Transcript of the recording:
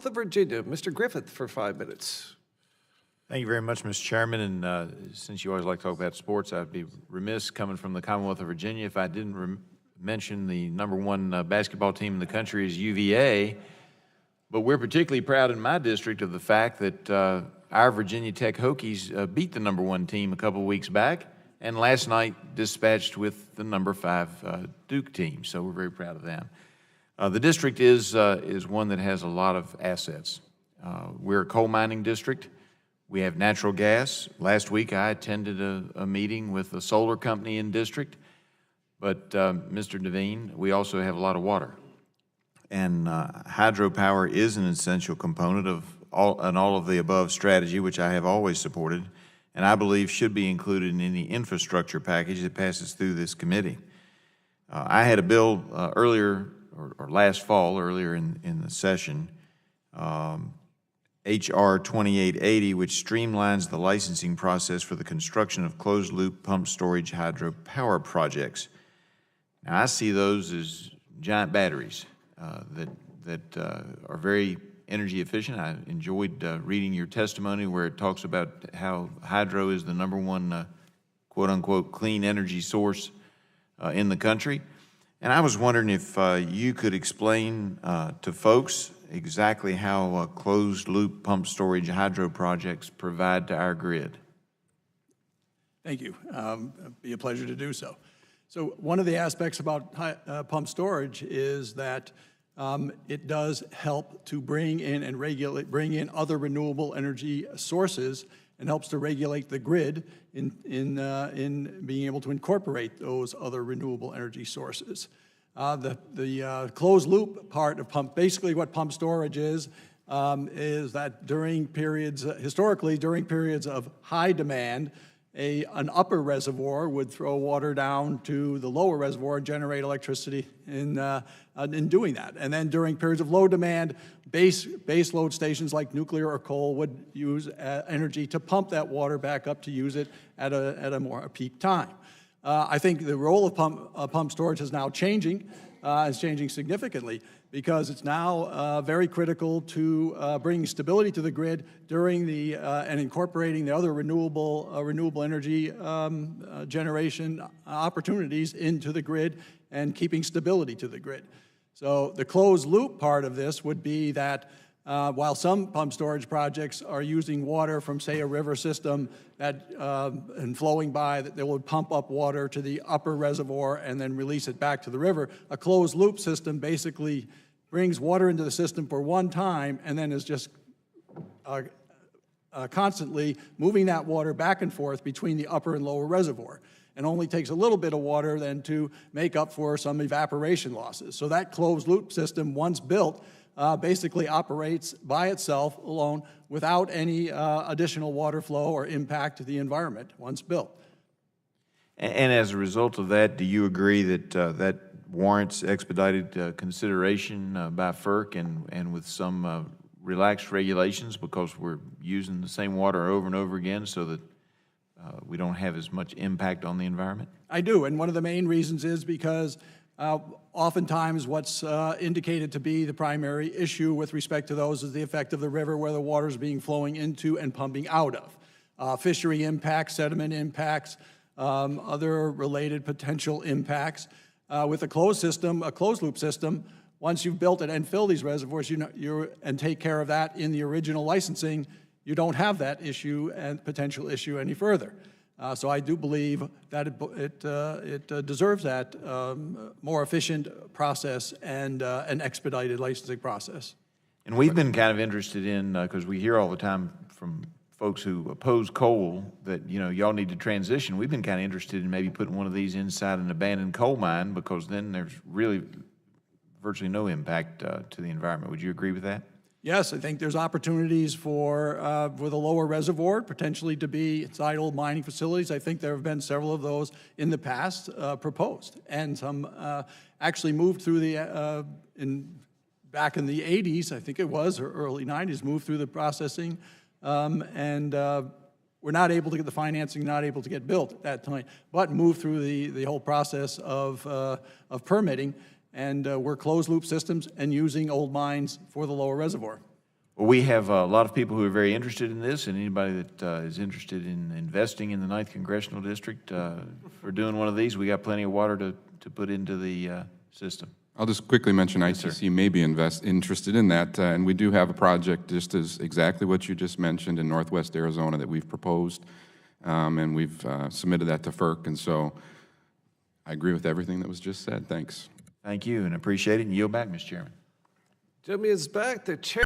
Commonwealth of Virginia, Mr. Griffith, for 5 minutes. Thank you very much, Mr. Chairman. And since you always like to talk about sports, I'd be remiss coming from the Commonwealth of Virginia if I didn't mention the #1 basketball team in the country is UVA. But we're particularly proud in my district of the fact that our Virginia Tech Hokies beat the #1 team a couple weeks back, and last night dispatched with the #5 Duke team. So we're very proud of them. The district is one that has a lot of assets. We're a coal mining district. We have natural gas. Last week I attended a meeting with a solar company in district. But Mr. Devine, we also have a lot of water. And hydropower is an essential component of all of the above strategy, which I have always supported, and I believe should be included in any infrastructure package that passes through this committee. I had a bill earlier, or last fall, earlier in the session, H.R. 2880, which streamlines the licensing process for the construction of closed-loop pump storage hydropower projects. Now, I see those as giant batteries that are very energy efficient. I enjoyed reading your testimony where it talks about how hydro is the #1 quote-unquote clean energy source in the country. And I was wondering if you could explain to folks exactly how closed-loop pump storage hydro projects provide to our grid. Thank you. It'd be a pleasure to do so. So one of the aspects about pump storage is that it does help to bring in other renewable energy sources, and helps to regulate the grid in being able to incorporate those other renewable energy sources. The closed loop part of basically what pump storage is that during periods, historically during periods of high demand, an upper reservoir would throw water down to the lower reservoir and generate electricity in doing that. And then during periods of low demand, base load stations like nuclear or coal would use energy to pump that water back up to use it at a more peak time. I think the role of pump storage is now changing. It's changing significantly because it's now very critical to bringing stability to the grid during and incorporating the other renewable energy generation opportunities into the grid and keeping stability to the grid. So the closed loop part of this would be that while some pump storage projects are using water from, say, a river system and flowing by, that they would pump up water to the upper reservoir and then release it back to the river, a closed loop system basically brings water into the system for one time and then is just constantly moving that water back and forth between the upper and lower reservoir, and only takes a little bit of water then to make up for some evaporation losses. So that closed loop system, once built, basically operates by itself alone without any additional water flow or impact to the environment once built. And as a result of that, do you agree that that warrants expedited consideration by FERC and with some relaxed regulations, because we're using the same water over and over again so that we don't have as much impact on the environment? I do, and one of the main reasons is because oftentimes what's indicated to be the primary issue with respect to those is the effect of the river where the water is being flowing into and pumping out of. Fishery impacts, sediment impacts, other related potential impacts. With a closed loop system, once you've built it and fill these reservoirs and take care of that in the original licensing, you don't have that issue and potential issue any further. So I do believe that it deserves that more efficient process and an expedited licensing process. And we've been kind of interested in, because we hear all the time from folks who oppose coal that, y'all need to transition. We've been kind of interested in maybe putting one of these inside an abandoned coal mine, because then there's really virtually no impact to the environment. Would you agree with that? Yes, I think there's opportunities for the lower reservoir potentially to be tidal mining facilities. I think there have been several of those in the past proposed, and some actually moved through back in the 80s, I think it was, or early 90s, moved through the processing, and we're not able to get the financing, not able to get built at that time, but moved through the whole process of permitting. And we're closed-loop systems and using old mines for the lower reservoir. Well, we have a lot of people who are very interested in this, and anybody that is interested in investing in the 9th Congressional District for doing one of these, we got plenty of water to put into the system. I'll just quickly mention Yes, ITC may be interested in that, and we do have a project just as exactly what you just mentioned in Northwest Arizona that we've proposed, and we've submitted that to FERC, and so I agree with everything that was just said. Thanks. Thank you, and appreciate it, and yield back, Mr. Chairman. Jimmy is back. The chair.